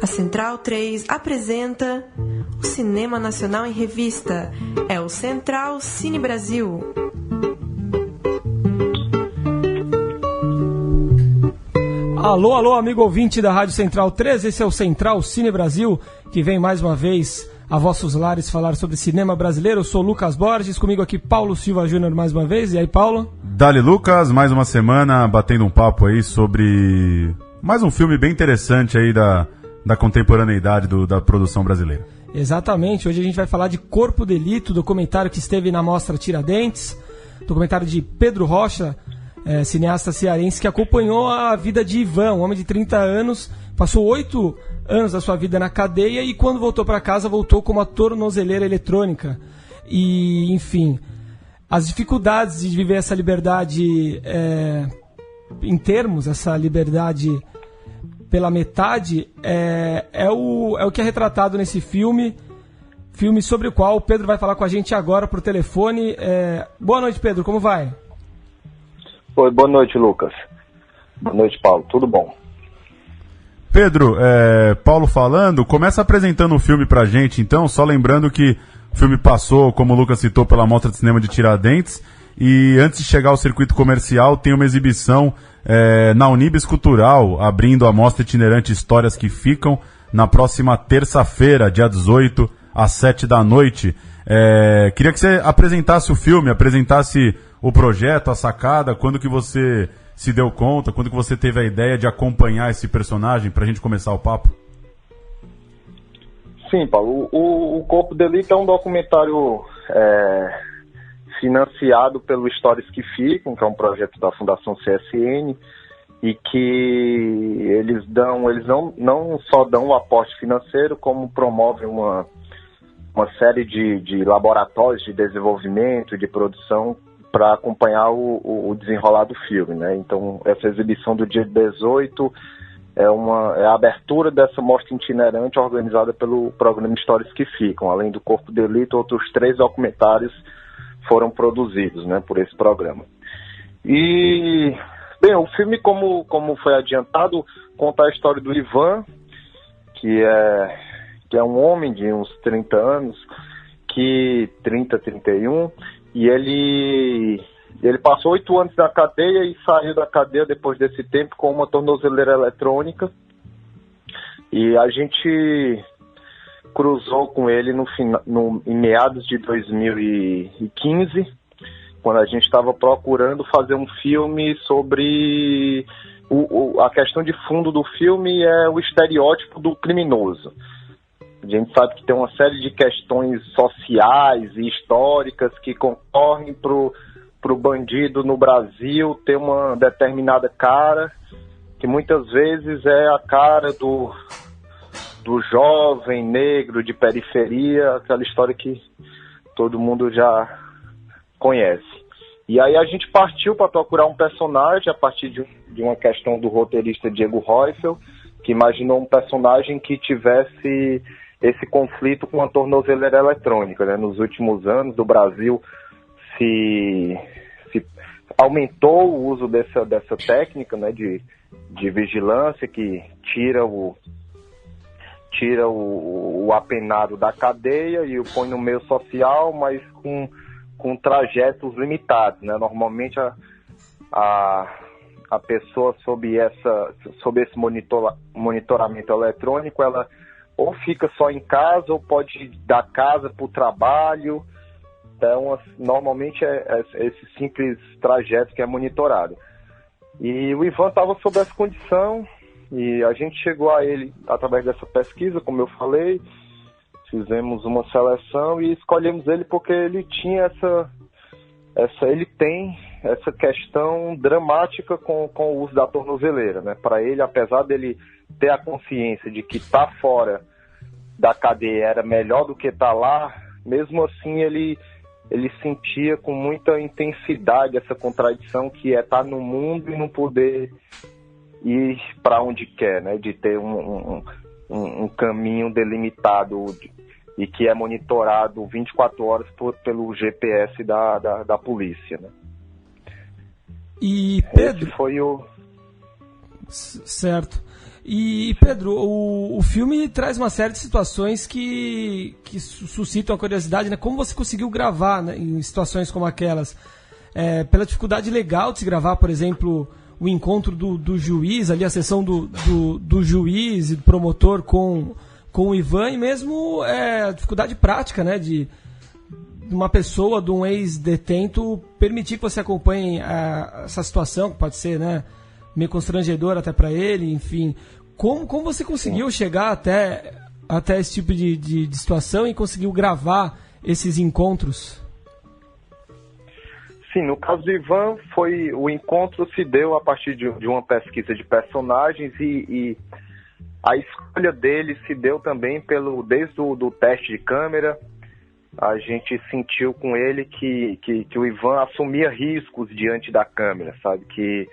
A Central 3 apresenta o Cinema Nacional em Revista. É o Central Cine Brasil. Alô, amigo ouvinte da Rádio Central 3, esse é o Central Cine Brasil, que vem mais uma vez a vossos lares falar sobre cinema brasileiro. Eu sou Lucas Borges, comigo aqui Paulo Silva Júnior mais uma vez. E aí, Paulo? Dali Lucas, mais uma semana batendo um papo aí sobre mais um filme bem interessante aí da contemporaneidade da produção brasileira. Exatamente, hoje a gente vai falar de Corpo de Delito, documentário que esteve na Mostra Tiradentes, documentário de Pedro Rocha, cineasta cearense, que acompanhou a vida de Ivan, um homem de 30 anos, passou 8 anos da sua vida na cadeia e quando voltou para casa voltou com uma tornozeleira eletrônica. E, enfim, as dificuldades de viver essa liberdade em termos, essa liberdade pela metade, é o que é retratado nesse filme sobre o qual o Pedro vai falar com a gente agora por telefone. Boa noite, Pedro, como vai? Oi, boa noite, Lucas. Boa noite, Paulo. Tudo bom? Pedro, Paulo falando, começa apresentando o filme pra gente, então, só lembrando que o filme passou, como o Lucas citou, pela Mostra de Cinema de Tiradentes, e antes de chegar ao circuito comercial, tem uma exibição na Unibis Cultural, abrindo a mostra itinerante Histórias que Ficam, na próxima terça-feira, dia 18, às 7 da noite. Queria que você apresentasse o filme, apresentasse o projeto, a sacada, quando que você se deu conta, quando que você teve a ideia de acompanhar esse personagem, pra gente começar o papo? Sim, Paulo, o Corpo de Delito é um documentário financiado pelo Histórias que Ficam, que é um projeto da Fundação CSN, e que eles não só dão um aporte financeiro, como promovem uma série de laboratórios de desenvolvimento, de produção, para acompanhar o desenrolar do filme, né? Então, essa exibição do dia 18 é a abertura dessa mostra itinerante organizada pelo programa Histórias que Ficam. Além do Corpo de Delito, outros 3 documentários foram produzidos, né, por esse programa. E, bem, o filme, como foi adiantado, conta a história do Ivan, que é um homem de uns 30 anos, 31, e ele passou 8 anos na cadeia e saiu da cadeia depois desse tempo com uma tornozeleira eletrônica. E a gente cruzou com ele em meados de 2015, quando a gente estava procurando fazer um filme sobre... a questão de fundo do filme é o estereótipo do criminoso. A gente sabe que tem uma série de questões sociais e históricas que concorrem pro bandido no Brasil ter uma determinada cara, que muitas vezes é a cara do jovem negro de periferia, aquela história que todo mundo já conhece. E aí a gente partiu para procurar um personagem a partir de uma questão do roteirista Diego Reufel, que imaginou um personagem que tivesse esse conflito com a tornozeleira eletrônica, né? Nos últimos anos, do Brasil se aumentou o uso dessa técnica, né, de vigilância que tira o apenado da cadeia e o põe no meio social, mas com trajetos limitados, né? Normalmente a pessoa sob esse monitoramento eletrônico, ela ou fica só em casa, ou pode ir da casa para o trabalho. Então, normalmente é esse simples trajeto que é monitorado. E o Ivan estava sob essa condição, e a gente chegou a ele através dessa pesquisa, como eu falei, fizemos uma seleção e escolhemos ele porque ele tinha ele tem essa questão dramática com o uso da tornozeleira, né? Para ele, apesar dele ter a consciência de que estar fora da cadeia era melhor do que estar lá, mesmo assim ele sentia com muita intensidade essa contradição que é estar no mundo e não poder ir para onde quer, né? De ter um caminho delimitado e que é monitorado 24 horas pelo GPS da polícia, né? E Pedro... Esse foi o... Certo. E Pedro, o filme traz uma série de situações que suscitam a curiosidade, né? Como você conseguiu gravar, né, em situações como aquelas? Pela dificuldade legal de se gravar, por exemplo, o encontro do juiz, ali a sessão do juiz e do promotor com o Ivan, e mesmo a dificuldade prática, né, de uma pessoa, de um ex-detento, permitir que você acompanhe essa situação, que pode ser, né, meio constrangedora até para ele, enfim. Como você conseguiu chegar até esse tipo de situação e conseguiu gravar esses encontros? Sim, no caso do Ivan, o encontro se deu a partir de uma pesquisa de personagens e a escolha dele se deu também desde o teste de câmera. A gente sentiu com ele que o Ivan assumia riscos diante da câmera, sabe? Que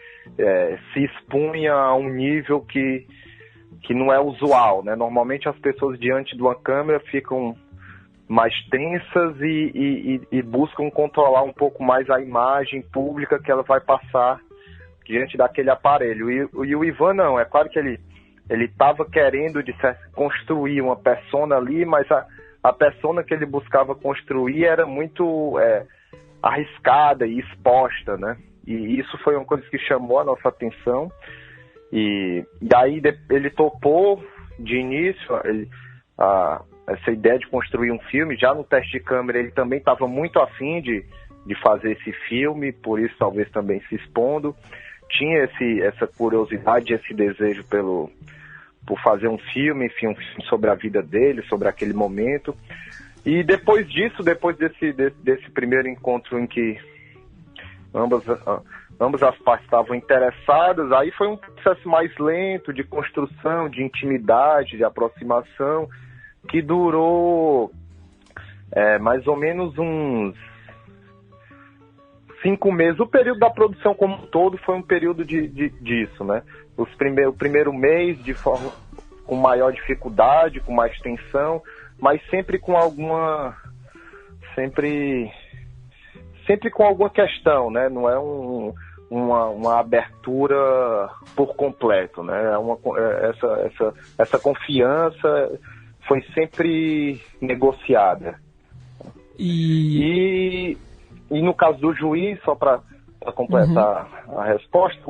se expunha a um nível que não é usual, né? Normalmente as pessoas diante de uma câmera ficam mais tensas e buscam controlar um pouco mais a imagem pública que ela vai passar diante daquele aparelho. E o Ivan não, é claro que ele estava querendo construir uma persona ali, mas a persona que ele buscava construir era muito arriscada e exposta, né? E isso foi uma coisa que chamou a nossa atenção. E aí ele topou de início essa ideia de construir um filme. Já no teste de câmera ele também estava muito afim de fazer esse filme, por isso talvez também se expondo. Tinha essa curiosidade, esse desejo por fazer um filme, enfim, um filme sobre a vida dele, sobre aquele momento. E depois disso, depois desse primeiro encontro em que ambas as partes estavam interessadas, aí foi um processo mais lento de construção, de intimidade, de aproximação, que durou mais ou menos uns 5 meses. O período da produção como um todo foi um período disso, né? O primeiro mês com maior dificuldade, com mais tensão, mas sempre com alguma questão, né? Não é uma abertura por completo, né? Essa confiança foi sempre negociada. E no caso do juiz, só para completar a resposta,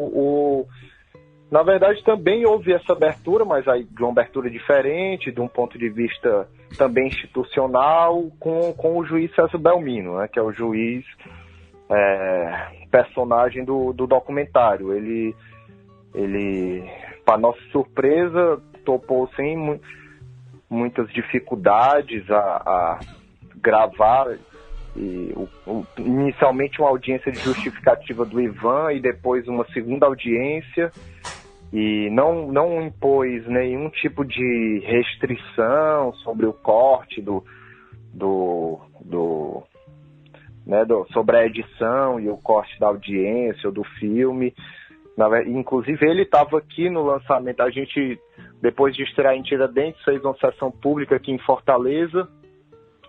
na verdade também houve essa abertura, mas aí de uma abertura diferente, de um ponto de vista também institucional, com o juiz César Belmino, né, que é o juiz personagem do documentário. Ele, para nossa surpresa, topou sem muitas dificuldades a gravar inicialmente uma audiência de justificativa do Ivan e depois uma segunda audiência, e não impôs nenhum tipo de restrição sobre o corte sobre a edição e o corte da audiência ou do filme. Inclusive ele estava aqui no lançamento. A gente, depois de estrear em Tiradentes, fez uma sessão pública aqui em Fortaleza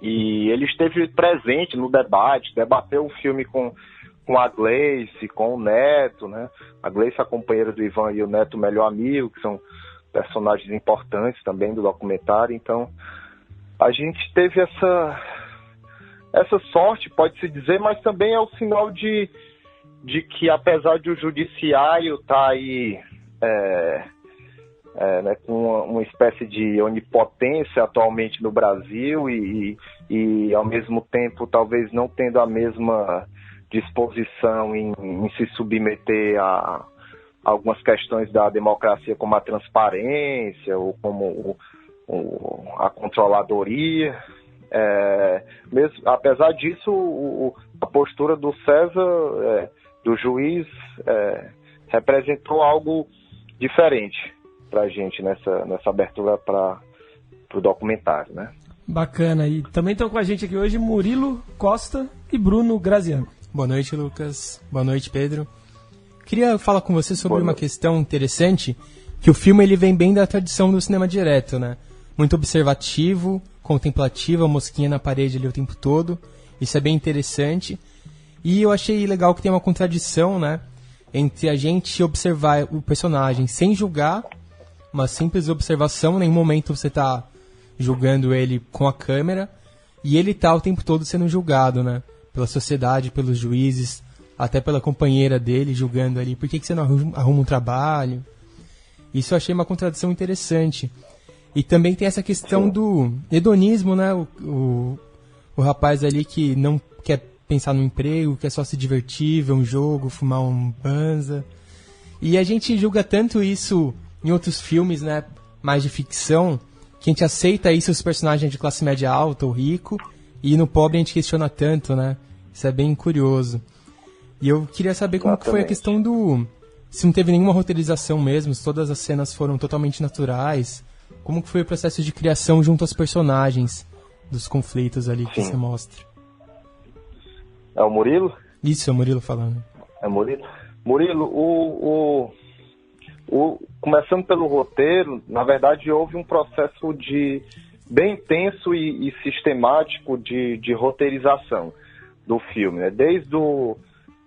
e ele esteve presente no debate, debateu o filme com a Gleice, com o Neto, né? A Gleice, a companheira do Ivan, e o Neto, o melhor amigo, que são personagens importantes também do documentário. Então, a gente teve essa sorte, pode-se dizer, mas também é o sinal de que, apesar de o judiciário estar aí né, com uma espécie de onipotência atualmente no Brasil e ao mesmo tempo, talvez não tendo a mesma disposição em se submeter a algumas questões da democracia, como a transparência ou como a controladoria. Mesmo, apesar disso, a postura do César, do juiz, representou algo diferente para a gente nessa abertura para o documentário, né? Bacana. E também estão com a gente aqui hoje Murilo Costa e Bruno Graziano. Boa noite, Lucas. Boa noite, Pedro. Queria falar com você sobre uma questão interessante, que o filme ele vem bem da tradição do cinema direto, né? Muito observativo, contemplativo, a mosquinha na parede ali o tempo todo. Isso é bem interessante. E eu achei legal que tem uma contradição, né? Entre a gente observar o personagem sem julgar, uma simples observação, em nenhum momento você tá julgando ele com a câmera, e ele tá o tempo todo sendo julgado, né? Pela sociedade, pelos juízes, até pela companheira dele, julgando ali, por que você não arruma um trabalho? Isso eu achei uma contradição interessante. E também tem essa questão do hedonismo, né? O rapaz ali que não quer pensar no emprego, quer só se divertir, ver um jogo, fumar um banza. E a gente julga tanto isso em outros filmes, né? Mais de ficção, que a gente aceita isso os personagens de classe média alta ou rico, e no pobre a gente questiona tanto, né? Isso é bem curioso. E eu queria saber como que foi a questão do... Se não teve nenhuma roteirização mesmo, se todas as cenas foram totalmente naturais. Como que foi o processo de criação junto aos personagens, dos conflitos ali que você mostra? É o Murilo? Isso, é o Murilo falando. É o Murilo? Murilo, começando pelo roteiro, na verdade houve um processo bem intenso e sistemático de roteirização do filme, né? Desde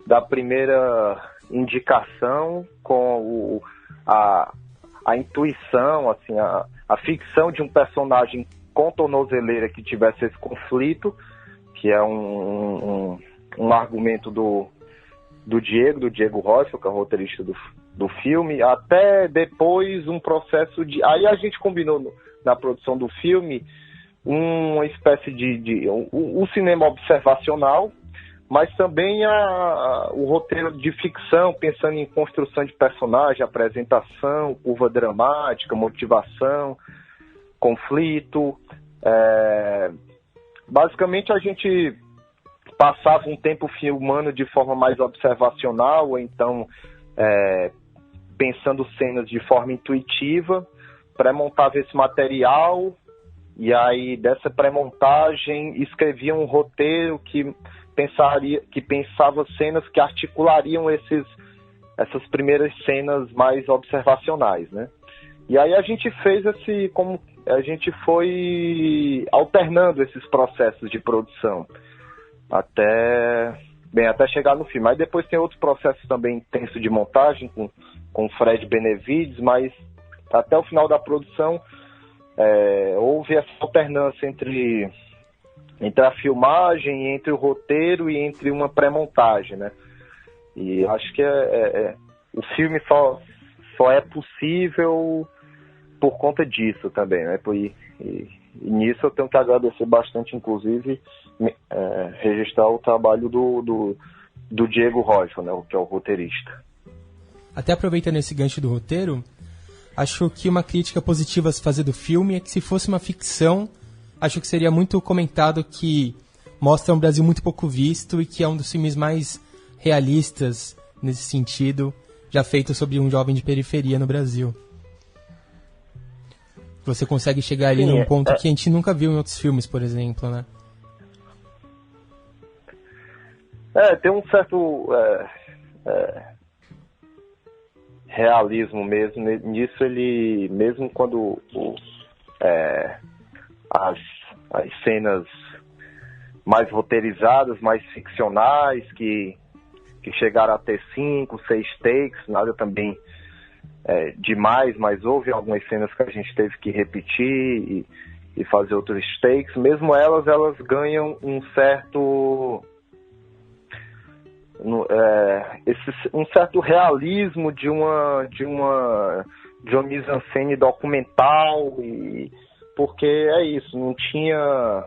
da primeira indicação com a intuição, assim, a ficção de um personagem com tornozeleira que tivesse esse conflito, que é um argumento do Diego Rocha, que é o roteirista do filme, até depois um processo de... Aí a gente combinou na produção do filme uma espécie de um cinema observacional, mas também o roteiro de ficção, pensando em construção de personagem, apresentação, curva dramática, motivação, conflito. Basicamente a gente passava um tempo filmando de forma mais observacional, ou então pensando cenas de forma intuitiva, pré-montava esse material, e aí dessa pré-montagem escrevia um roteiro que pensava cenas que articulariam essas primeiras cenas mais observacionais, né? E aí a gente fez a gente foi alternando esses processos de produção até chegar no filme. Aí depois tem outros processos também intensos de montagem com o Fred Benevides, mas até o final da produção houve essa alternância entre a filmagem, entre o roteiro e entre uma pré-montagem, né? E acho que o filme só é possível por conta disso também, né? E nisso eu tenho que agradecer bastante, inclusive, registrar o trabalho do Diego Rocha, né? Que é o roteirista. Até aproveitando esse gancho do roteiro, acho que uma crítica positiva a se fazer do filme é que se fosse uma ficção, acho que seria muito comentado que mostra um Brasil muito pouco visto e que é um dos filmes mais realistas nesse sentido, já feito sobre um jovem de periferia no Brasil. Você consegue chegar ali num ponto que a gente nunca viu em outros filmes, por exemplo, né? Tem um certo realismo mesmo nisso. Ele, mesmo quando as cenas mais roteirizadas, mais ficcionais, que chegaram a ter 5, 6 takes, nada também demais, mas houve algumas cenas que a gente teve que repetir e fazer outros takes. Mesmo elas ganham um certo um certo realismo de uma mise-en-scène documental, porque é isso, não tinha...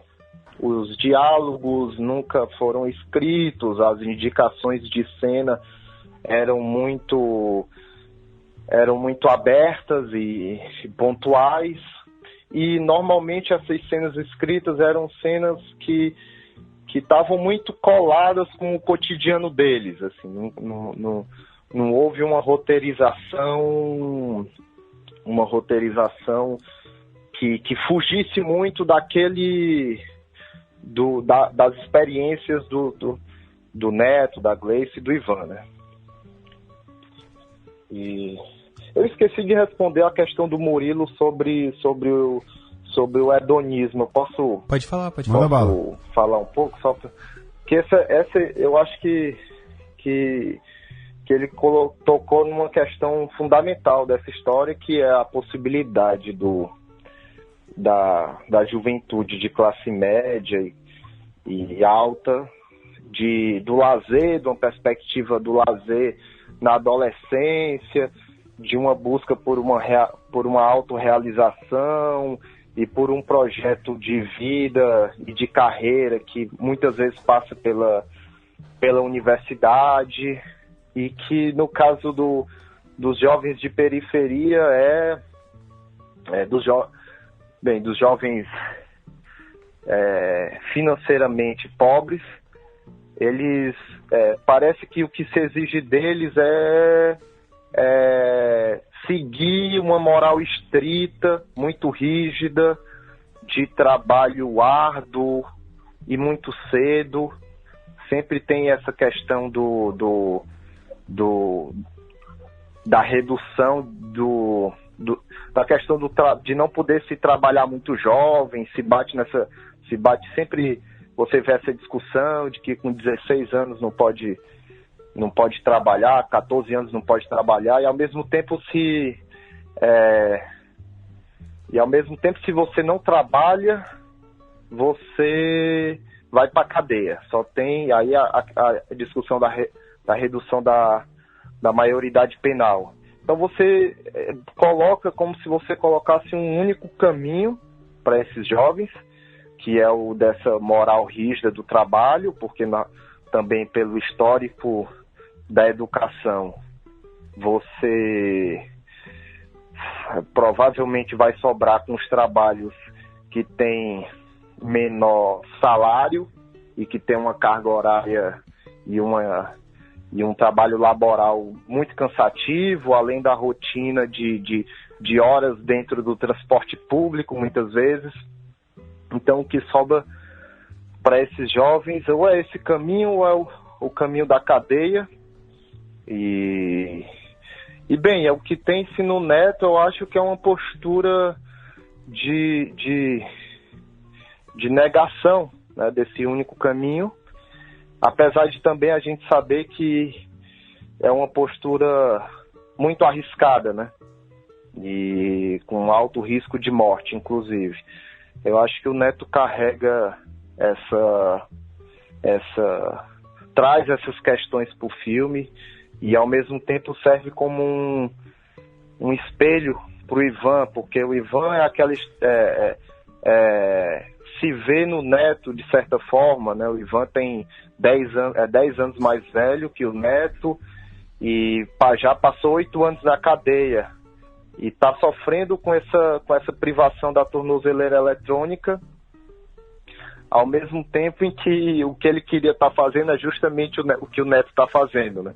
Os diálogos nunca foram escritos, as indicações de cena eram muito abertas e pontuais, e normalmente essas cenas escritas eram cenas que estavam muito coladas com o cotidiano deles, assim, não houve uma roteirização que fugisse muito das experiências do Neto, da Gleice e do Ivan, né? E eu esqueci de responder a questão do Murilo sobre o hedonismo. Eu posso... Pode falar. falar um pouco? Só porque essa eu acho que que ele tocou numa questão fundamental dessa história, que é a possibilidade da juventude de classe média e alta, do lazer, de uma perspectiva do lazer na adolescência, de uma busca por uma autorrealização e por um projeto de vida e de carreira que muitas vezes passa pela universidade, e que no caso dos jovens de periferia dos jovens financeiramente pobres, eles parece que o que se exige deles é seguir uma moral estrita, muito rígida, de trabalho árduo e muito cedo. Sempre tem essa questão da redução da questão de não poder se trabalhar muito jovem, se bate sempre, você vê essa discussão de que com 16 anos não pode trabalhar, 14 anos não pode trabalhar, e ao mesmo tempo se você não trabalha, você vai para a cadeia. Só tem aí a discussão da redução da maioridade penal. Então você coloca como se você colocasse um único caminho para esses jovens, que é o dessa moral rígida do trabalho, porque também pelo histórico da educação, você provavelmente vai sobrar com os trabalhos que têm menor salário e que tem uma carga horária e um trabalho laboral muito cansativo, além da rotina de horas dentro do transporte público, muitas vezes. Então, o que sobra para esses jovens ou é esse caminho ou é o caminho da cadeia. E bem, é o que tem-se no Neto, eu acho que é uma postura de negação, né, desse único caminho, apesar de também a gente saber que é uma postura muito arriscada, né, e com alto risco de morte, inclusive. Eu acho que o Neto carrega traz essas questões para o filme e ao mesmo tempo serve como um espelho para o Ivan, porque o Ivan é aquela se vê no Neto de certa forma, né? O Ivan tem 10 anos mais velho que o Neto e já passou 8 anos na cadeia e está sofrendo com essa privação da tornozeleira eletrônica, ao mesmo tempo em que o que ele queria estar fazendo é justamente o que o Neto está fazendo, né?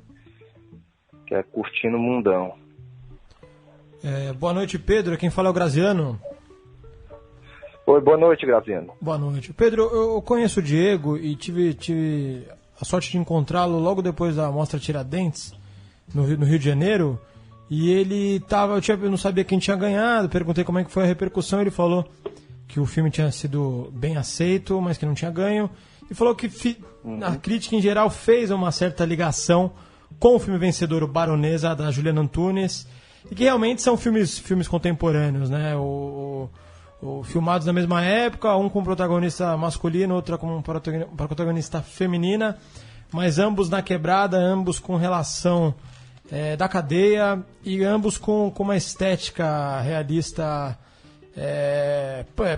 Que é curtindo o mundão. Boa noite, Pedro. Quem fala é o Graziano. Oi, boa noite, Graziano. Boa noite. Pedro, eu conheço o Diego e tive a sorte de encontrá-lo logo depois da Mostra Tiradentes, no Rio de Janeiro, e ele tava, eu não sabia quem tinha ganhado, perguntei como é que foi a repercussão, ele falou que o filme tinha sido bem aceito, mas que não tinha ganho, e falou que a crítica em geral fez uma certa ligação com o filme vencedor, o Baronesa, da Juliana Antunes, e que realmente são filmes contemporâneos, né? Filmados na mesma época, um com protagonista masculino, outra com protagonista feminina, mas ambos na quebrada, ambos com relação da cadeia e ambos com uma estética realista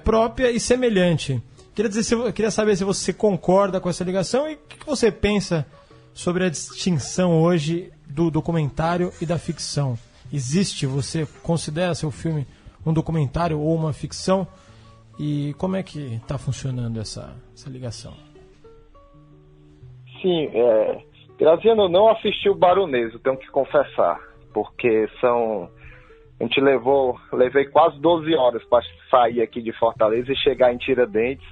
própria e semelhante. Queria saber se você concorda com essa ligação e o que você pensa sobre a distinção hoje do documentário e da ficção. Você considera seu filme um documentário ou uma ficção? E como é que está funcionando essa ligação? Sim, Graziano, eu não assisti o Baronesa, tenho que confessar, porque levei quase 12 horas para sair aqui de Fortaleza e chegar em Tiradentes,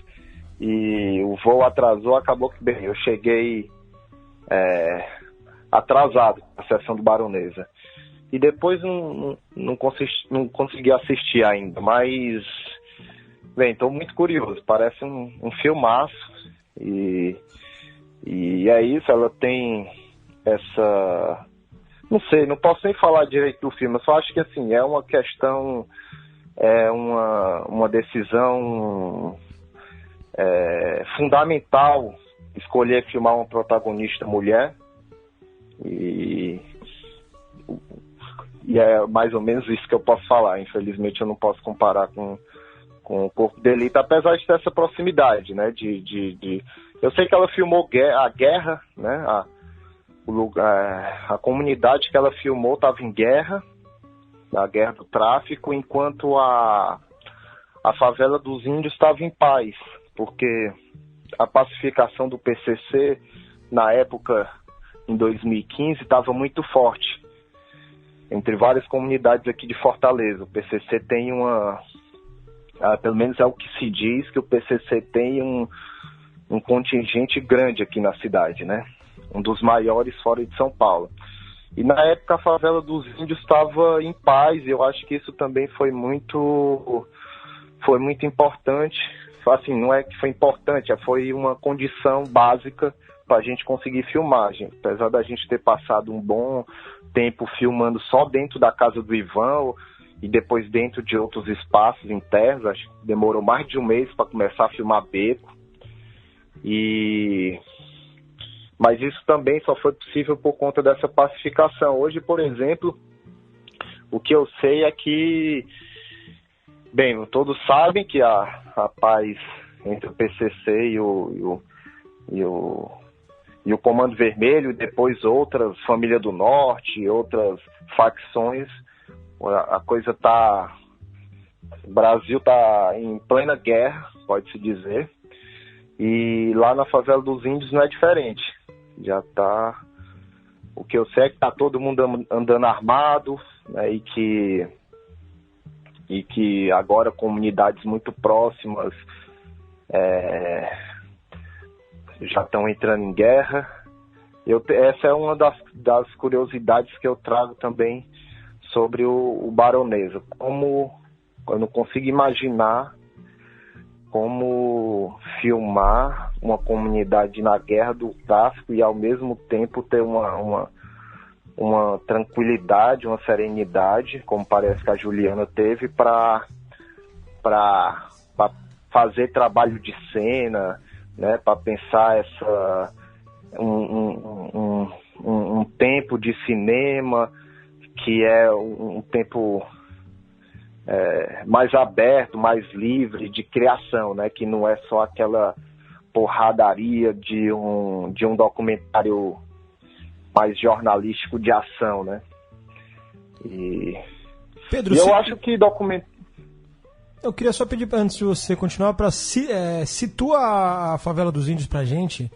e o voo atrasou, acabou que bem, eu cheguei atrasado na sessão do Baronesa. E depois não consegui assistir ainda, mas, bem, estou muito curioso, parece um filmaço, e é isso, ela tem Não sei, não posso nem falar direito do filme, eu só acho que assim, é uma questão, uma decisão fundamental escolher filmar uma protagonista mulher, e é mais ou menos isso que eu posso falar. Infelizmente eu não posso comparar com o Corpo de Elite, apesar de ter essa proximidade, né, eu sei que ela filmou a guerra, né, a comunidade que ela filmou estava em guerra, na guerra do tráfico, enquanto a favela dos índios estava em paz, porque a pacificação do PCC, na época, em 2015, estava muito forte, entre várias comunidades aqui de Fortaleza. O PCC tem pelo menos é o que se diz, que o PCC tem um contingente grande aqui na cidade, né? Um dos maiores fora de São Paulo. E na época a favela dos índios estava em paz, e eu acho que isso também foi muito importante. Assim, não é que foi importante, foi uma condição básica para a gente conseguir filmagem. Apesar da gente ter passado um bom tempo filmando só dentro da casa do Ivan e depois dentro de outros espaços internos, acho que demorou mais de um mês para começar a filmar beco. Mas isso também só foi possível por conta dessa pacificação. Hoje, por exemplo, o que eu sei é que, bem, todos sabem que a paz entre o PCC e o Comando Vermelho, e depois outras, Família do Norte, outras facções, a coisa tá... O Brasil tá em plena guerra, pode-se dizer, e lá na favela dos índios não é diferente. Já tá... O que eu sei é que tá todo mundo andando armado, né, e que agora comunidades muito próximas já estão entrando em guerra. Essa é uma das curiosidades que eu trago também sobre o Baronesa. Como eu não consigo imaginar como filmar uma comunidade na guerra do tráfico e ao mesmo tempo ter uma tranquilidade, uma serenidade, como parece que a Juliana teve, para fazer trabalho de cena, né, para pensar um tempo de cinema que é um tempo mais aberto, mais livre de criação, né, que não é só aquela porradaria de um documentário mais jornalístico de ação, né? Pedro, eu acho que eu queria só pedir, antes de você continuar, para situa a favela dos índios pra gente,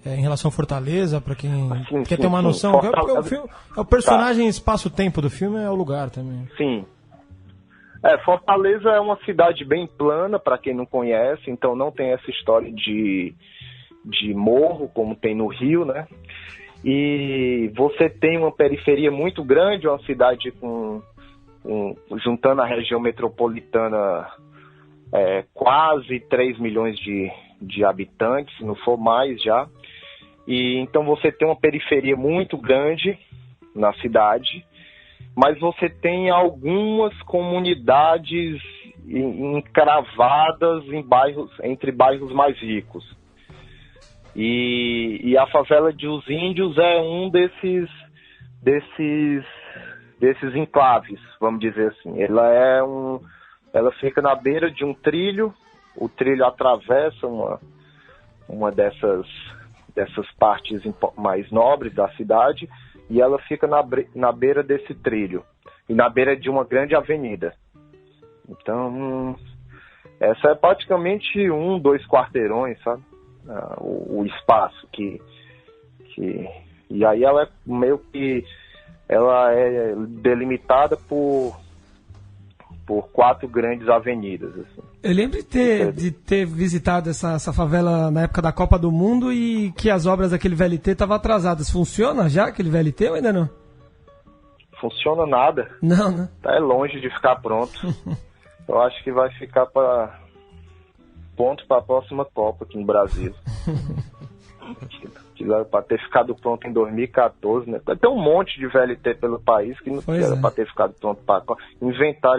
em relação a Fortaleza, para quem quer ter uma noção. É o personagem, espaço-tempo do filme, é o lugar também. Sim. Fortaleza é uma cidade bem plana, para quem não conhece, então não tem essa história de morro, como tem no Rio, né? E você tem uma periferia muito grande, uma cidade juntando a região metropolitana, quase 3 milhões de habitantes, se não for mais já. E então você tem uma periferia muito grande na cidade, mas você tem algumas comunidades encravadas entre bairros mais ricos. E a favela dos índios é um desses enclaves, vamos dizer assim. Ela fica na beira de um trilho, o trilho atravessa uma dessas partes mais nobres da cidade, e ela fica na beira desse trilho, e na beira de uma grande avenida. Então, essa é praticamente 2 quarteirões, sabe? O espaço e aí ela é meio que delimitada por 4 grandes avenidas, assim. Eu lembro de ter visitado essa favela na época da Copa do Mundo e que as obras daquele VLT estavam atrasadas. Funciona já aquele VLT ou ainda não? Funciona nada. Não, né? Tá longe de ficar pronto. Eu acho que vai ficar ponto para a próxima Copa aqui no Brasil. que Aquilo era para ter ficado pronto em 2014, né? Tem um monte de VLT pelo país que não era para ter ficado pronto para inventar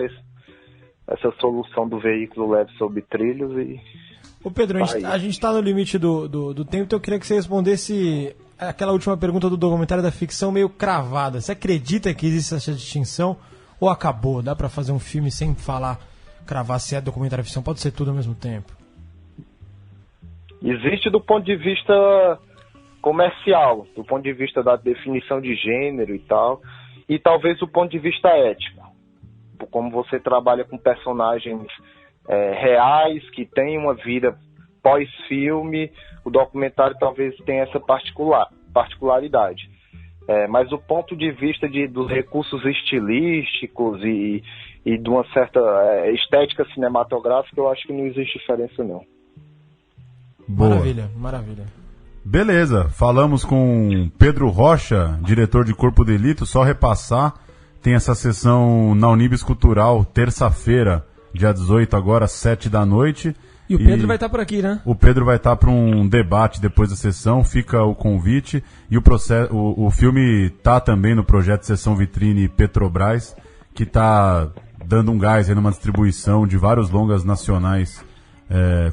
essa solução do veículo leve sobre trilhos e... Ô Pedro, a gente está no limite do tempo, então eu queria que você respondesse aquela última pergunta do documentário da ficção meio cravada. Você acredita que existe essa distinção ou acabou? Dá para fazer um filme sem cravar se é documentário ficção? Pode ser tudo ao mesmo tempo? Existe do ponto de vista comercial, do ponto de vista da definição de gênero e tal, e talvez do ponto de vista ético. Como você trabalha com personagens reais, que têm uma vida pós-filme, o documentário talvez tenha essa particularidade. Mas do ponto de vista dos recursos estilísticos e de uma certa estética cinematográfica, eu acho que não existe diferença, não. Boa. Maravilha. Beleza, falamos com Pedro Rocha, diretor de Corpo de Delito. Só repassar, tem essa sessão na Unibis Cultural, terça-feira, dia 18, agora, 7 da noite. E o Pedro vai estar por aqui, né? O Pedro vai estar para um debate depois da sessão, fica o convite. E o filme está também no projeto Sessão Vitrine Petrobras, que está dando um gás aí numa distribuição de vários longas nacionais,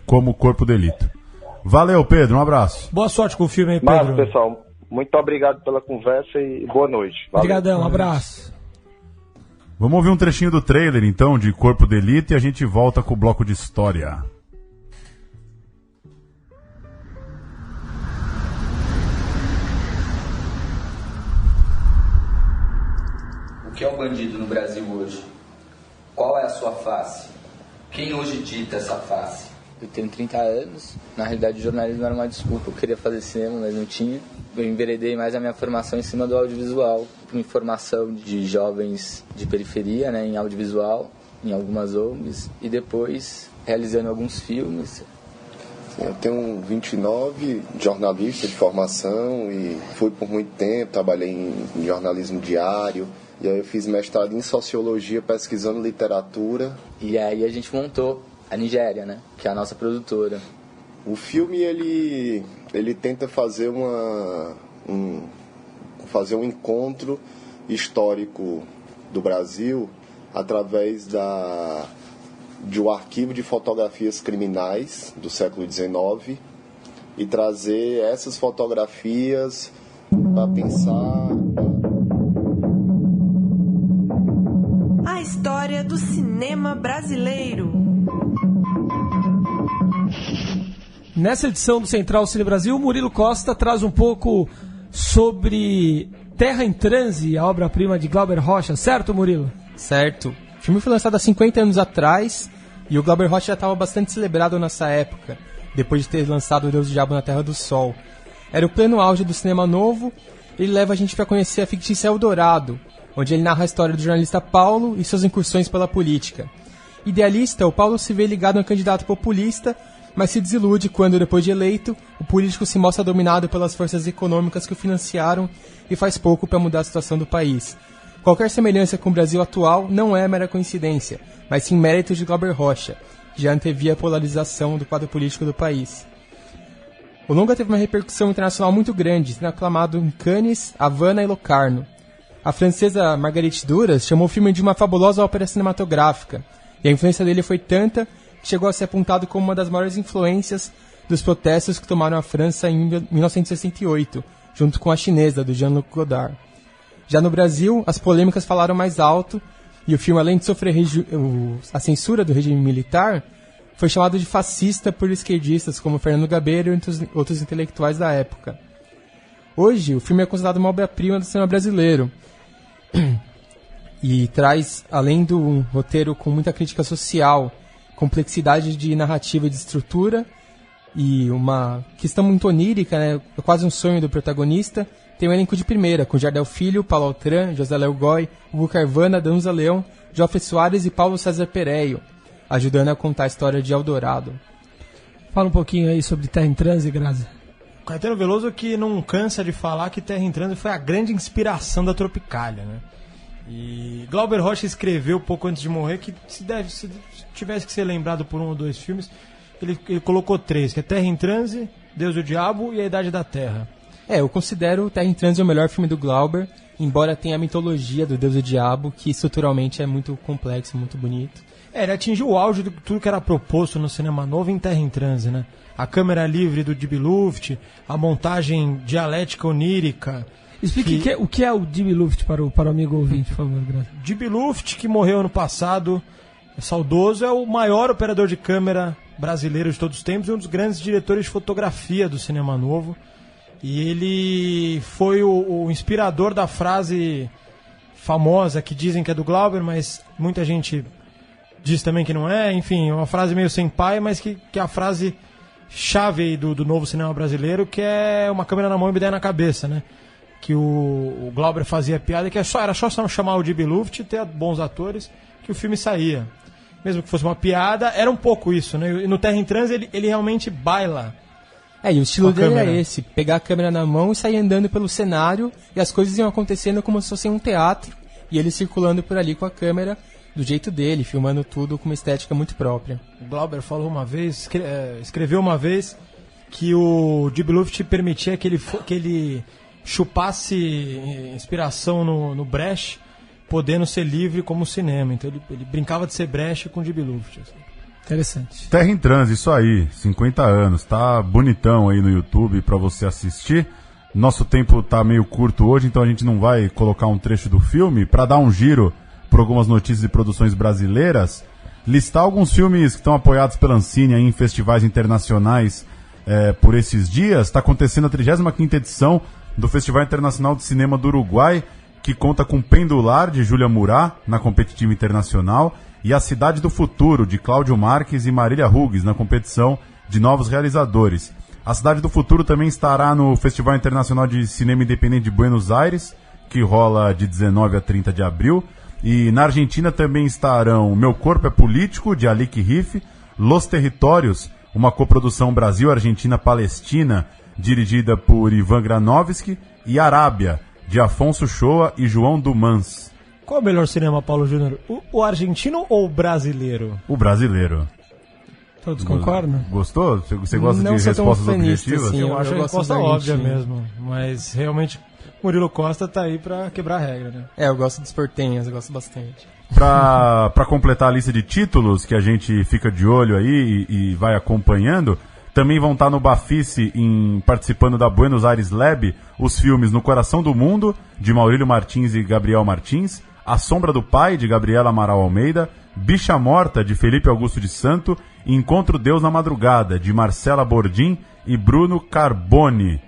como Corpo de Delito. Valeu, Pedro, um abraço. Boa sorte com o filme aí, Pedro. Mas, pessoal, muito obrigado pela conversa e boa noite. Obrigadão, um abraço. Vamos ouvir um trechinho do trailer, então, de Corpo de Delito, e a gente volta com o bloco de história. O que é um bandido no Brasil hoje? Qual é a sua face? Quem hoje dita essa face? Eu tenho 30 anos, na realidade o jornalismo era uma desculpa, eu queria fazer cinema, mas não tinha. Eu enveredei mais a minha formação em cima do audiovisual, com informação de jovens de periferia, né, em audiovisual, em algumas ONGs, e depois realizando alguns filmes. Eu tenho 29, jornalista de formação, e fui por muito tempo, trabalhei em jornalismo diário, e aí eu fiz mestrado em sociologia, pesquisando literatura. E aí a gente montou a Nigéria, né, que é a nossa produtora. O filme, ele tenta fazer um encontro histórico do Brasil através de um arquivo de fotografias criminais do século XIX e trazer essas fotografias para pensar... A história do cinema brasileiro. Nessa edição do Central Cine Brasil, o Murilo Costa traz um pouco sobre Terra em Transe, a obra-prima de Glauber Rocha, certo, Murilo? Certo. O filme foi lançado há 50 anos atrás e o Glauber Rocha já estava bastante celebrado nessa época, depois de ter lançado O Deus do Diabo na Terra do Sol. Era o pleno auge do cinema novo. Ele leva a gente para conhecer a fictícia Eldorado, onde ele narra a história do jornalista Paulo e suas incursões pela política. Idealista, o Paulo se vê ligado a um candidato populista, mas se desilude quando, depois de eleito, o político se mostra dominado pelas forças econômicas que o financiaram e faz pouco para mudar a situação do país. Qualquer semelhança com o Brasil atual não é mera coincidência, mas sim mérito de Glauber Rocha, que já antevia a polarização do quadro político do país. O longa teve uma repercussão internacional muito grande, sendo aclamado em Cannes, Havana e Locarno. A francesa Marguerite Duras chamou o filme de uma fabulosa ópera cinematográfica, e a influência dele foi tanta que chegou a ser apontado como uma das maiores influências dos protestos que tomaram a França em 1968, junto com a chinesa, do Jean-Luc Godard. Já no Brasil, as polêmicas falaram mais alto, e o filme, além de sofrer a censura do regime militar, foi chamado de fascista por esquerdistas como Fernando Gabeira e outros intelectuais da época. Hoje, o filme é considerado uma obra-prima do cinema brasileiro, e traz, além do roteiro com muita crítica social, complexidade de narrativa e de estrutura, e uma questão muito onírica, né? É quase um sonho do protagonista. Tem um elenco de primeira, com Jardel Filho, Paulo Altran, José Léo Goy, Hugo Carvana, Danusa Leão, Joffre Soares e Paulo César Pereio, ajudando a contar a história de Eldorado. Fala um pouquinho aí sobre Terra em Transe, Grazi. Caetano Veloso que não cansa de falar que Terra em Transe foi a grande inspiração da Tropicália, né? E Glauber Rocha escreveu pouco antes de morrer que se tivesse que ser lembrado por um ou dois filmes, ele colocou 3, que é Terra em Transe, Deus e o Diabo e A Idade da Terra. Eu considero Terra em Transe o melhor filme do Glauber, embora tenha a mitologia do Deus e o Diabo, que estruturalmente é muito complexo, muito bonito. Ele atingiu o auge de tudo que era proposto no cinema novo em Terra em Transe, né? A câmera livre do DB Luft, a montagem dialética onírica. Explique o que é o DB Luft para o amigo ouvinte, por favor, Graça. DB Luft, que morreu ano passado, é saudoso, é o maior operador de câmera brasileiro de todos os tempos e um dos grandes diretores de fotografia do cinema novo. E ele foi o inspirador da frase famosa que dizem que é do Glauber, mas muita gente diz também que não é. Enfim, uma frase meio sem pai, mas que é a frase chave aí do novo cinema brasileiro, que é uma câmera na mão e uma ideia na cabeça, né? Que o Glauber fazia piada, que era só chamar o DB Luft e ter bons atores, que o filme saía. Mesmo que fosse uma piada, era um pouco isso, né? E no Terra em Transe ele realmente baila. E o estilo dele é esse, pegar a câmera na mão e sair andando pelo cenário, e as coisas iam acontecendo como se fosse um teatro, e ele circulando por ali com a câmera, do jeito dele, filmando tudo com uma estética muito própria. O Glauber falou uma vez, escreveu uma vez, que o DB Luft permitia que ele chupasse inspiração no Brecht, podendo ser livre como o cinema. Então ele brincava de ser Brecht com o DB Luft. Assim. Interessante. Terra em Transe, isso aí, 50 anos, tá bonitão aí no YouTube pra você assistir. Nosso tempo tá meio curto hoje, então a gente não vai colocar um trecho do filme. Pra dar um giro por algumas notícias e produções brasileiras, listar alguns filmes que estão apoiados pela Ancine aí em festivais internacionais por esses dias. Está acontecendo a 35ª edição do Festival Internacional de Cinema do Uruguai, que conta com Pendular, de Júlia Murat, na competitiva internacional, e A Cidade do Futuro, de Cláudio Marques e Marília Hugues, na competição de novos realizadores. A Cidade do Futuro também estará no Festival Internacional de Cinema Independente de Buenos Aires, que rola de 19 a 30 de abril. E na Argentina também estarão Meu Corpo é Político, de Alik Riff, Los Territórios, uma coprodução Brasil-Argentina-Palestina, dirigida por Ivan Granovski, e Arábia, de Afonso Shoa e João Dumans. Qual é o melhor cinema, Paulo Júnior? O argentino ou o brasileiro? O brasileiro. Todos concordam? Gostou? Você gosta Não de respostas objetivas? Assim, eu acho a resposta óbvia mesmo. Mas realmente Murilo Costa tá aí pra quebrar a regra, né? Eu gosto dos portenhos, eu gosto bastante. Pra completar a lista de títulos que a gente fica de olho aí e vai acompanhando, também vão estar no Bafice, participando da Buenos Aires Lab, os filmes No Coração do Mundo, de Maurílio Martins e Gabriel Martins, A Sombra do Pai, de Gabriela Amaral Almeida, Bicha Morta, de Felipe Augusto de Santo, e Encontro Deus na Madrugada, de Marcela Bordim e Bruno Carboni.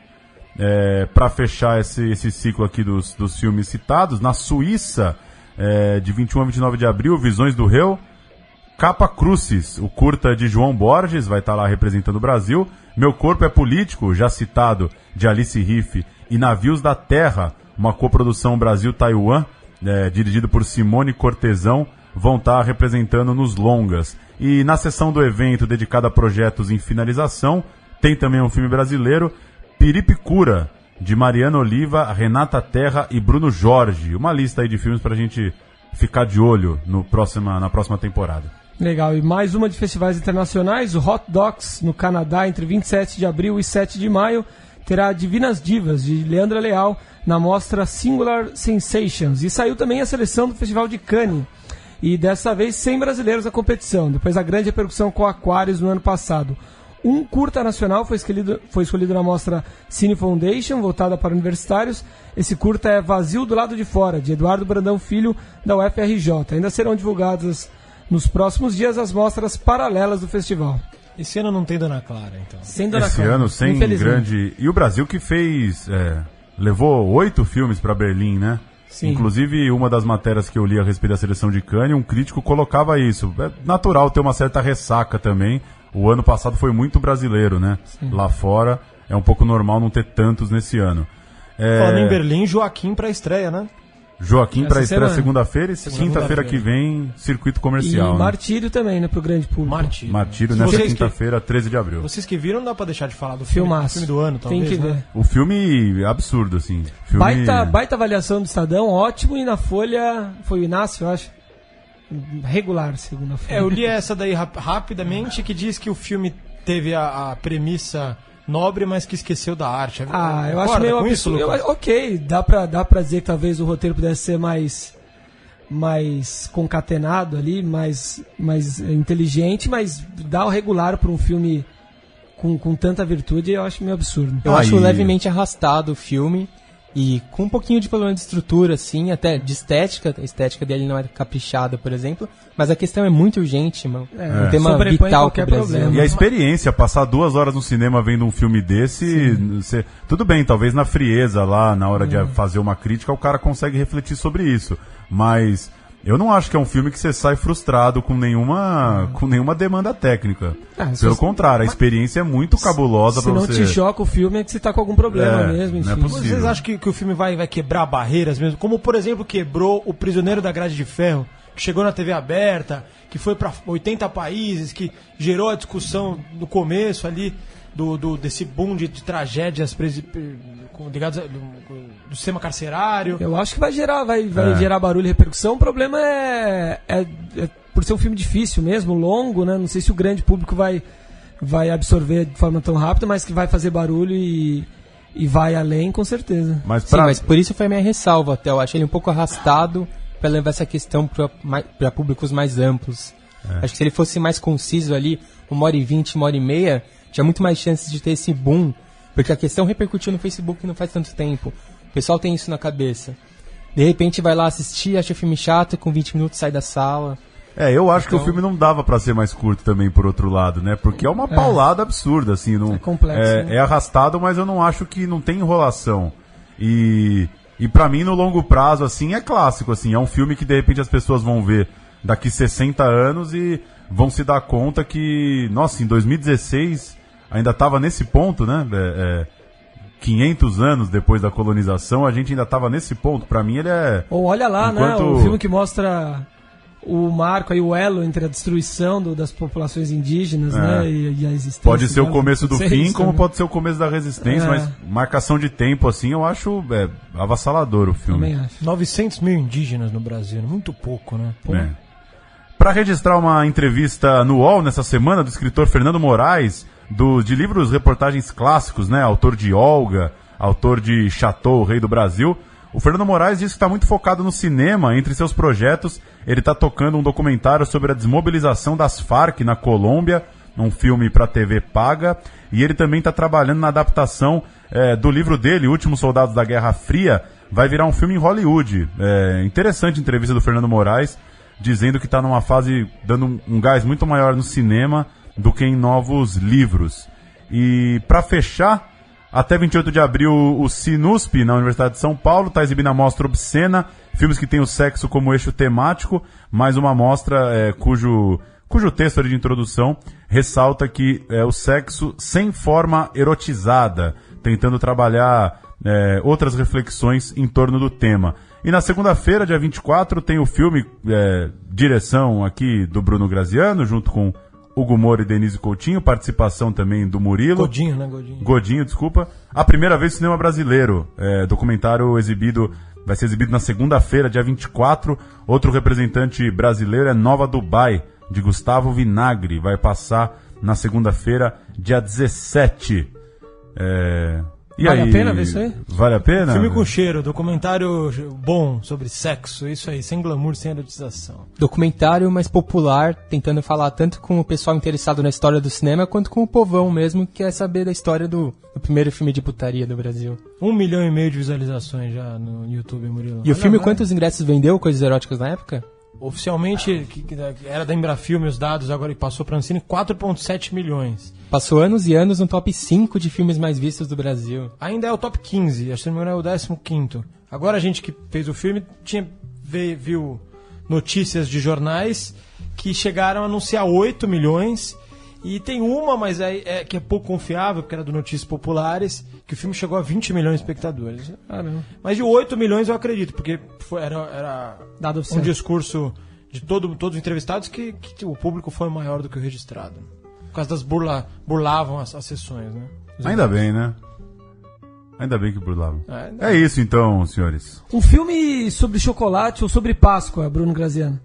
Para fechar esse ciclo aqui dos filmes citados, na Suíça, de 21 a 29 de abril, Visões do Réu, Capa Crucis, o curta de João Borges, vai estar lá representando o Brasil, Meu Corpo é Político, já citado, de Alice Riff, e Navios da Terra, uma coprodução Brasil-Taiwan, dirigido por Simone Cortesão, vão estar representando nos longas. E na sessão do evento dedicada a projetos em finalização, tem também um filme brasileiro, Piripicura, de Mariana Oliva, Renata Terra e Bruno Jorge. Uma lista aí de filmes pra gente ficar de olho na próxima temporada. Legal, e mais uma de festivais internacionais, o Hot Docs, no Canadá, entre 27 de abril e 7 de maio, terá Divinas Divas, de Leandra Leal, na mostra Singular Sensations. E saiu também a seleção do Festival de Cannes, e dessa vez 100 brasileiros na competição, depois da grande repercussão com Aquarius no ano passado. Um curta nacional foi escolhido na mostra Cine Foundation, voltada para universitários. Esse curta é Vazio do Lado de Fora, de Eduardo Brandão Filho, da UFRJ. Ainda serão divulgadas nos próximos dias as mostras paralelas do festival. Esse ano não tem Dona Clara, então. Sem Dona Esse Clara, ano sem grande... E o Brasil que fez... levou 8 filmes para Berlim, né? Sim. Inclusive, uma das matérias que eu li a respeito da seleção de Cannes, um crítico colocava isso. É natural ter uma certa ressaca também. O ano passado foi muito brasileiro, né? Sim. Lá fora é um pouco normal não ter tantos nesse ano. Falando em Berlim, Joaquim pra estreia, né? Joaquim para estreia semana. segunda-feira e quinta-feira que vem, circuito comercial. E né? Martírio também, né? Pro grande público. Martírio nessa quinta-feira, 13 de abril. Vocês que viram, não dá pra deixar de falar do filme do ano, talvez, tem que ver. né? O filme é absurdo, assim. Filme... Baita avaliação do Estadão, ótimo, e na Folha, foi o Inácio, eu acho. Regular, segundo a Folha. Eu li essa daí rapidamente, que diz que o filme teve a premissa nobre, mas que esqueceu da arte. Eu acho meio absurdo. Ok, dá pra dizer que talvez o roteiro pudesse ser mais concatenado ali, mais inteligente, mas dar o regular para um filme com tanta virtude, eu acho meio absurdo. Eu acho levemente arrastado o filme, e com um pouquinho de problema de estrutura, assim, até de estética. A estética dele não é caprichada, por exemplo, mas a questão é muito urgente, mano. Um tema vital pro Brasil. Problema. E a experiência, passar 2 horas no cinema vendo um filme desse, tudo bem, talvez na frieza lá, na hora de fazer uma crítica, o cara consegue refletir sobre isso. Mas eu não acho que é um filme que você sai frustrado com nenhuma demanda técnica. Pelo contrário, a experiência é muito cabulosa pra você... Se não te choca o filme, é que você tá com algum problema mesmo, enfim. Não é possível. Vocês acham que o filme vai quebrar barreiras mesmo? Como, por exemplo, quebrou O Prisioneiro da Grade de Ferro, que chegou na TV aberta, que foi para 80 países, que gerou a discussão no começo ali desse boom de tragédias ligadas do sistema carcerário. Eu acho que vai gerar barulho e repercussão. O problema é por ser um filme difícil mesmo, longo, né? Não sei se o grande público vai absorver de forma tão rápida, mas que vai fazer barulho e vai além, com certeza. Mas por isso foi a minha ressalva até. Eu achei ele um pouco arrastado para levar essa questão para públicos mais amplos. Acho que se ele fosse mais conciso ali, 1h20, 1h30, tinha muito mais chances de ter esse boom, porque a questão repercutiu no Facebook não faz tanto tempo. O pessoal tem isso na cabeça. De repente vai lá assistir, acha o filme chato, com 20 minutos sai da sala. Eu acho que o filme não dava pra ser mais curto também, por outro lado, né? Porque é uma paulada absurda, assim. Não, é complexo. É arrastado, mas eu não acho que não tem enrolação. E pra mim, no longo prazo, assim, é clássico, assim. É um filme que, de repente, as pessoas vão ver daqui 60 anos e vão se dar conta que, nossa, em 2016 ainda estava nesse ponto, né? 500 anos depois da colonização, a gente ainda estava nesse ponto. Pra mim, ele é... Ou olha lá, né? O filme que mostra o marco aí, o elo entre a destruição das populações indígenas, né? E a existência. Pode ser o começo do fim, como pode ser o começo da resistência, mas marcação de tempo, assim, eu acho avassalador o filme. Também acho. 900 mil indígenas no Brasil, muito pouco, né? Para registrar uma entrevista no UOL nessa semana do escritor Fernando Moraes, de livros reportagens clássicos, né? Autor de Olga, autor de Chateau, o Rei do Brasil. O Fernando Moraes disse que está muito focado no cinema. Entre seus projetos, ele está tocando um documentário sobre a desmobilização das Farc na Colômbia, um filme para TV paga. E ele também está trabalhando na adaptação do livro dele, Últimos Soldados da Guerra Fria. Vai virar um filme em Hollywood. Interessante a entrevista do Fernando Moraes, dizendo que está numa fase, dando um gás muito maior no cinema do que em novos livros. E para fechar, até 28 de abril, o Sinusp, na Universidade de São Paulo, está exibindo a mostra Obscena, filmes que têm o sexo como eixo temático, mais uma mostra cujo texto de introdução ressalta que é o sexo sem forma erotizada, tentando trabalhar outras reflexões em torno do tema. E na segunda-feira, dia 24, tem o filme, direção aqui do Bruno Graziano, junto com Hugo Moura e Denise Coutinho, participação também do Murilo. Godinho, né? Godinho, desculpa. A primeira vez no cinema brasileiro. Documentário vai ser exibido na segunda-feira, dia 24. Outro representante brasileiro é Nova Dubai, de Gustavo Vinagre. Vai passar na segunda-feira, dia 17. Vale a pena ver isso aí? Vale a pena? Filme com cheiro, documentário bom sobre sexo, isso aí, sem glamour, sem erotização. Documentário mais popular, tentando falar tanto com o pessoal interessado na história do cinema, quanto com o povão mesmo, que quer saber da história do primeiro filme de putaria do Brasil. 1,5 milhão de visualizações já no YouTube, Murilo. E o filme, quantos ingressos vendeu, Coisas Eróticas, na época? Oficialmente, que era da Embrafilme os dados, agora ele passou para a Ancine, 4,7 milhões. Passou anos e anos no top 5 de filmes mais vistos do Brasil. Ainda é o top 15, acho que não é o 15º. Agora a gente que fez o filme viu notícias de jornais que chegaram a anunciar 8 milhões. E tem uma, mas que é pouco confiável, porque era do Notícias Populares, que o filme chegou a 20 milhões de espectadores. Mas de 8 milhões eu acredito, porque era dado um discurso de todos os entrevistados que o público foi maior do que o registrado. Por causa das burlavam as sessões, né? Ainda bem, né? Ainda bem que burlavam. É isso então, senhores. Um filme sobre chocolate ou sobre Páscoa, Bruno Graziano?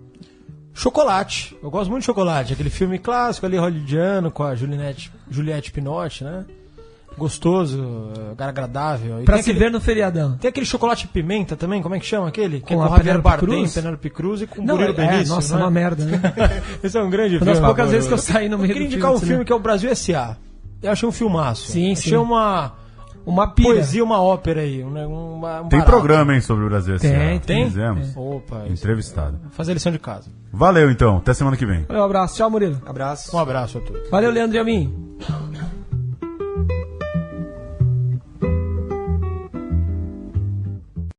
Chocolate. Eu gosto muito de Chocolate. Aquele filme clássico ali, hollywoodiano, com a Juliette Binoche, né? gostoso, agradável. E Pra tem se ver no feriadão. Tem aquele chocolate pimenta também, como é que chama aquele? Que é Com com a o Javier Penélope Bardem, Cruz? Penélope Cruz e com o Não, Murilo Benício. nossa, né? uma merda, né? Esse é um grande Uma filme. das poucas vezes que eu saí no meio Eu queria do indicar um filme, filme né? que é o Brasil S.A. Eu achei um filmaço. Sim, achei sim. uma pira. poesia, uma ópera aí. Um Tem barato. programa, hein, sobre o Brasil S.A. Tem? Fizemos. Opa, isso. Entrevistado. Fazer a lição de casa. Valeu, então. Até semana que vem. Valeu, um abraço. Tchau, Murilo. Abraço. Um abraço a todos. Valeu, Leandro e a mim.